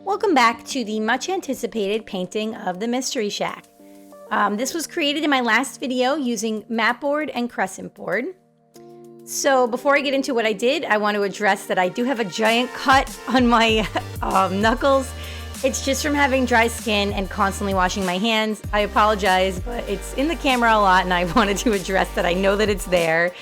Welcome back to the much anticipated painting of the Mystery Shack. This was created in my last video using mat board and crescent board. So before I get into what I did, I want to address that I do have a giant cut on my knuckles. It's just from having dry skin and constantly washing my hands. I apologize, but it's in the camera a lot and I wanted to address that. I know that it's there.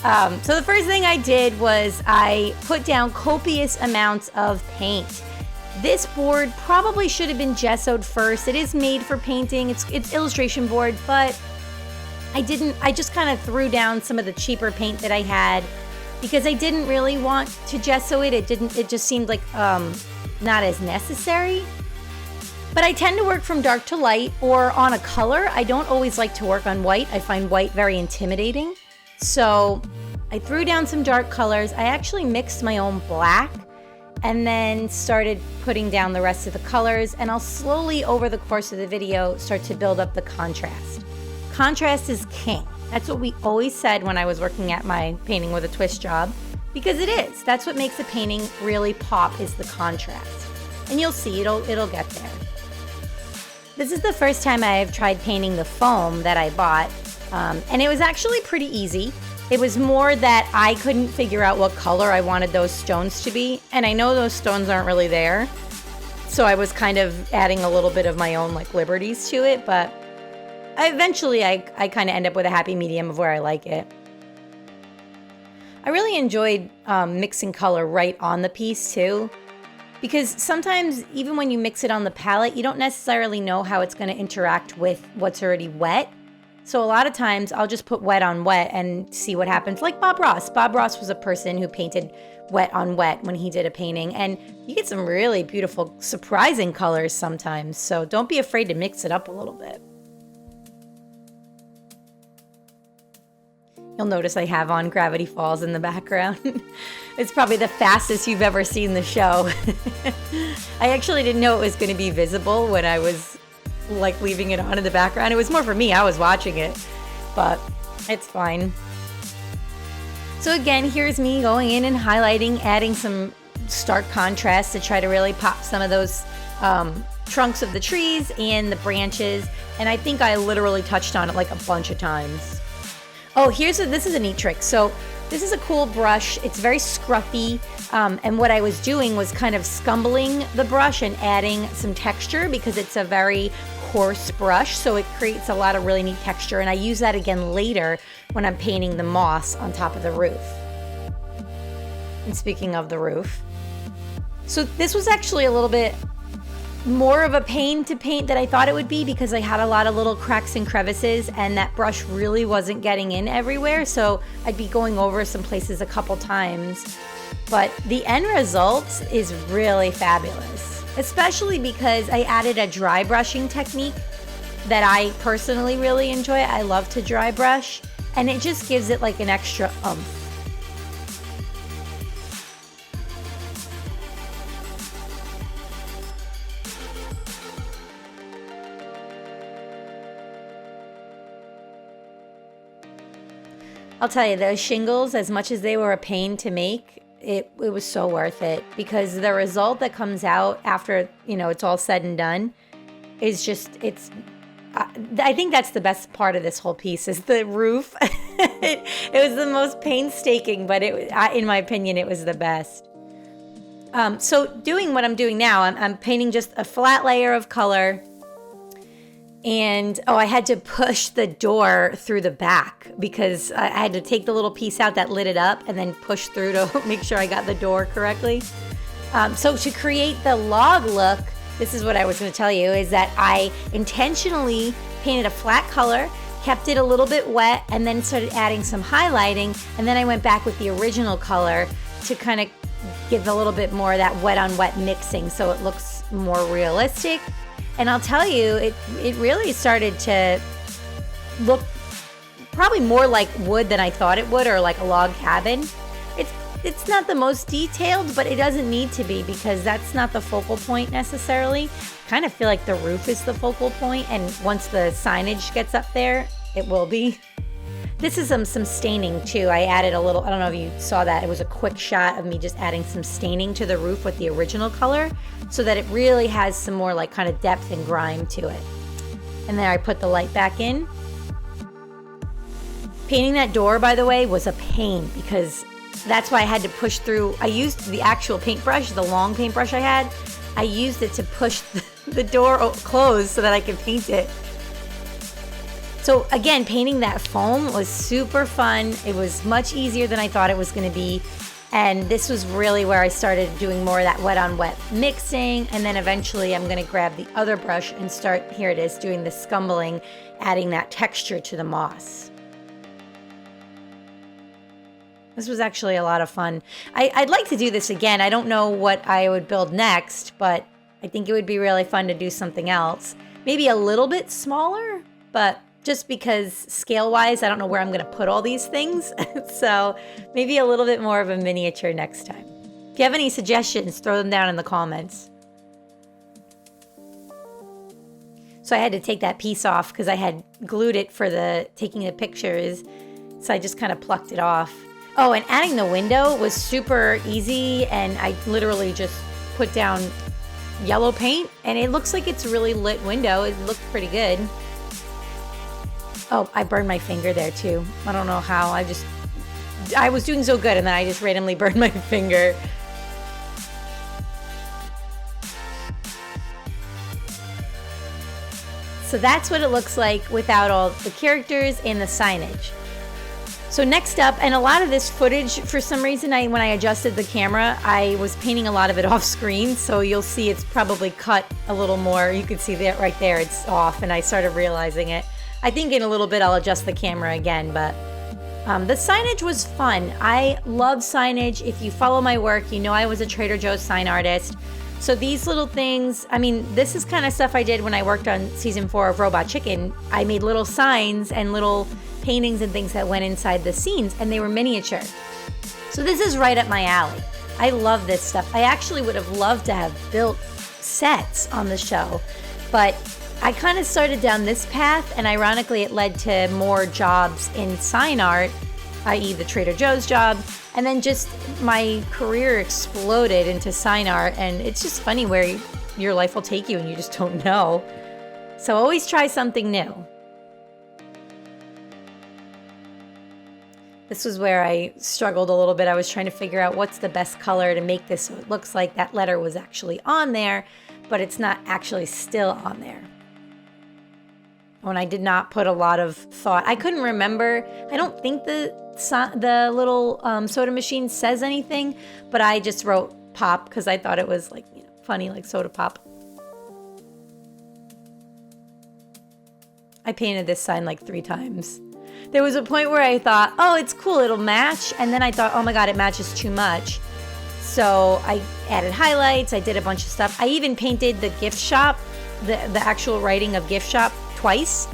So the first thing I did was I put down copious amounts of paint. This board probably should have been gessoed first. It is made for painting. It's illustration board, but I just kind of threw down some of the cheaper paint that I had because I didn't really want to gesso it. It just seemed like not as necessary. But I tend to work from dark to light or on a color. I don't always like to work on white. I find white very intimidating. So I threw down some dark colors. I actually mixed my own black and then started putting down the rest of the colors, and I'll slowly over the course of the video start to build up the contrast. Contrast is king. That's what we always said when I was working at my painting with a twist job, because it is. That's what makes a painting really pop, is the contrast. And you'll see, it'll get there. This is the first time I've tried painting the foam that I bought, and it was actually pretty easy. It was more that I couldn't figure out what color I wanted those stones to be, and I know those stones aren't really there, so I was kind of adding a little bit of my own liberties to it, but eventually I kind of end up with a happy medium of where I like it. I really enjoyed mixing color right on the piece too, because sometimes even when you mix it on the palette, you don't necessarily know how it's going to interact with what's already wet. So a lot of times I'll just put wet on wet and see what happens. Like Bob Ross. Bob Ross was a person who painted wet on wet when he did a painting. And you get some really beautiful, surprising colors sometimes. So don't be afraid to mix it up a little bit. You'll notice I have on Gravity Falls in the background. It's probably the fastest you've ever seen the show. I actually didn't know it was going to be visible when I was leaving it on in the background. It was more for me. I was watching it, but it's fine. So again, here's me going in and highlighting, adding some stark contrast to try to really pop some of those trunks of the trees and the branches. And I think I literally touched on it a bunch of times. Oh, this is a neat trick. So this is a cool brush. It's very scruffy. And what I was doing was kind of scumbling the brush and adding some texture because it's a very coarse brush. So it creates a lot of really neat texture. And I use that again later when I'm painting the moss on top of the roof. And speaking of the roof, so this was actually a little bit more of a pain to paint than I thought it would be because I had a lot of little cracks and crevices and that brush really wasn't getting in everywhere. So I'd be going over some places a couple times. But the end result is really fabulous, especially because I added a dry brushing technique that I personally really enjoy. I love to dry brush, and it just gives it an extra oomph. I'll tell you, those shingles, as much as they were a pain to make, it was so worth it because the result that comes out after, it's all said and done is just, I think that's the best part of this whole piece is the roof. It was the most painstaking, but in my opinion, it was the best. So doing what I'm doing now, I'm painting just a flat layer of color. And, I had to push the door through the back because I had to take the little piece out that lit it up and then push through to make sure I got the door correctly. So to create the log look, this is what I was going to tell you, is that I intentionally painted a flat color, kept it a little bit wet, and then started adding some highlighting. And then I went back with the original color to kind of give a little bit more of that wet on wet mixing so it looks more realistic. And I'll tell you, it really started to look probably more like wood than I thought it would, or like a log cabin. It's not the most detailed, but it doesn't need to be because that's not the focal point necessarily. I kind of feel like the roof is the focal point, and once the signage gets up there, it will be. This is some staining too. I added a little, I don't know if you saw that. It was a quick shot of me just adding some staining to the roof with the original color so that it really has some more like kind of depth and grime to it. And then I put the light back in. Painting that door, by the way, was a pain because that's why I had to push through. I used the actual paintbrush, the long paintbrush I had. I used it to push the door closed so that I could paint it. So again, painting that foam was super fun. It was much easier than I thought it was going to be. And this was really where I started doing more of that wet on wet mixing. And then eventually I'm going to grab the other brush and start, here it is, doing the scumbling, adding that texture to the moss. This was actually a lot of fun. I'd like to do this again. I don't know what I would build next, but I think it would be really fun to do something else. Maybe a little bit smaller, but just because scale-wise, I don't know where I'm going to put all these things. So maybe a little bit more of a miniature next time. If you have any suggestions, throw them down in the comments. So I had to take that piece off because I had glued it for taking the pictures. So I just kind of plucked it off. Oh, and adding the window was super easy, and I literally just put down yellow paint, and it looks like it's a really lit window. It looked pretty good. Oh, I burned my finger there too. I don't know how. I was doing so good, and then I just randomly burned my finger. So that's what it looks like without all the characters and the signage. So next up, and a lot of this footage, for some reason, when I adjusted the camera, I was painting a lot of it off screen. So you'll see it's probably cut a little more. You can see that right there, it's off, and I started realizing it. I think in a little bit I'll adjust the camera again, but the signage was fun. I love signage. If you follow my work, you know I was a Trader Joe's sign artist. So these little things, I mean, this is kind of stuff I did when I worked on season 4 of Robot Chicken. I made little signs and little paintings and things that went inside the scenes, and they were miniature. So this is right up my alley. I love this stuff. I actually would have loved to have built sets on the show, but I kind of started down this path, and ironically it led to more jobs in sign art, i.e. the Trader Joe's job, and then just my career exploded into sign art, and it's just funny where your life will take you and you just don't know. So always try something new. This was where I struggled a little bit. I was trying to figure out what's the best color to make this so it looks like that letter was actually on there, but it's not actually still on there. When I did not put a lot of thought. I couldn't remember. I don't think the little soda machine says anything, but I just wrote pop because I thought it was like, you know, funny, like soda pop. I painted this sign like 3 times. There was a point where I thought, oh, it's cool, it'll match. And then I thought, oh my God, it matches too much. So I added highlights, I did a bunch of stuff. I even painted the gift shop, the actual writing of gift shop twice,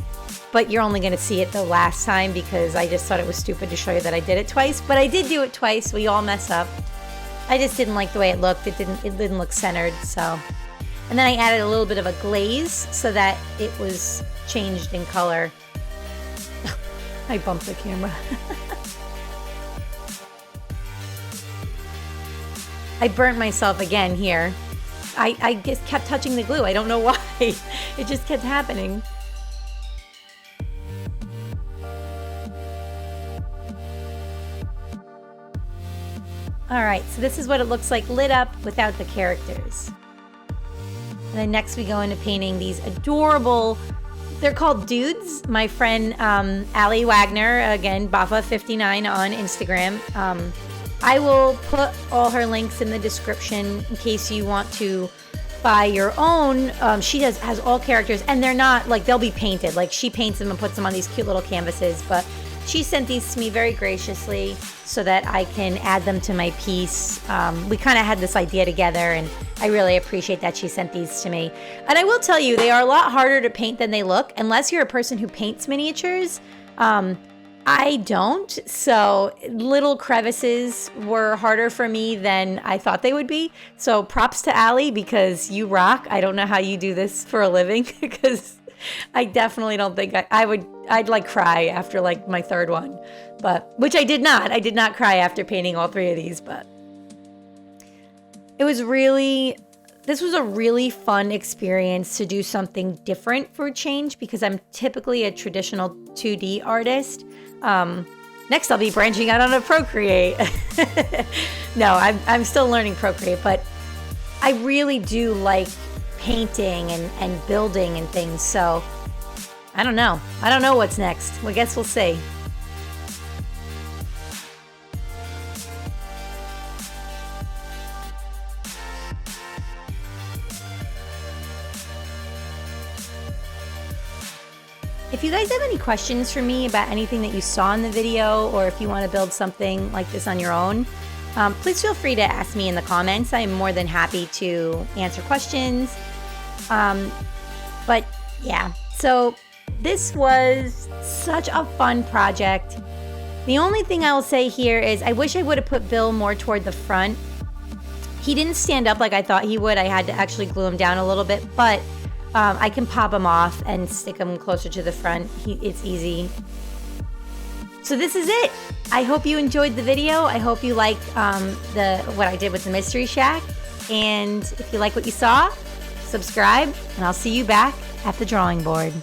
but you're only gonna see it the last time because I just thought it was stupid to show you that I did it twice, but I did do it twice. We all mess up. I just didn't like the way it looked. It didn't look centered, so. And then I added a little bit of a glaze so that it was changed in color. I bumped the camera. I burnt myself again here. I just kept touching the glue. I don't know why. It just kept happening. All right, so this is what it looks like lit up without the characters. And then next we go into painting these adorable, they're called dudes. My friend Allie Wagner, again, Baffa59 on Instagram. I will put all her links in the description in case you want to buy your own. She has all characters, and they're not, like, they'll be painted. Like, she paints them and puts them on these cute little canvases, but she sent these to me very graciously so that I can add them to my piece. We kind of had this idea together, and I really appreciate that she sent these to me. And I will tell you, they are a lot harder to paint than they look, unless you're a person who paints miniatures. I don't, so little crevices were harder for me than I thought they would be. So props to Allie, because you rock. I don't know how you do this for a living because I definitely don't think I'd like cry after like my third one, but which I did not. I did not cry after painting all 3 of these, but this was a really fun experience to do something different for a change because I'm typically a traditional 2D artist. Next I'll be branching out on a Procreate. No, I'm still learning Procreate, but I really do like painting and building and things, so I don't know what's next. I guess we'll see. If you guys have any questions for me about anything that you saw in the video, or if you want to build something like this on your own, please feel free to ask me in the comments. I am more than happy to answer questions. But yeah, so this was such a fun project. The only thing I will say here is I wish I would have put Bill more toward the front. He didn't stand up like I thought he would. I had to actually glue him down a little bit, but I can pop him off and stick him closer to the front. It's easy. So this is it. I hope you enjoyed the video. I hope you liked what I did with the Mystery Shack. And if you like what you saw, subscribe, and I'll see you back at the drawing board.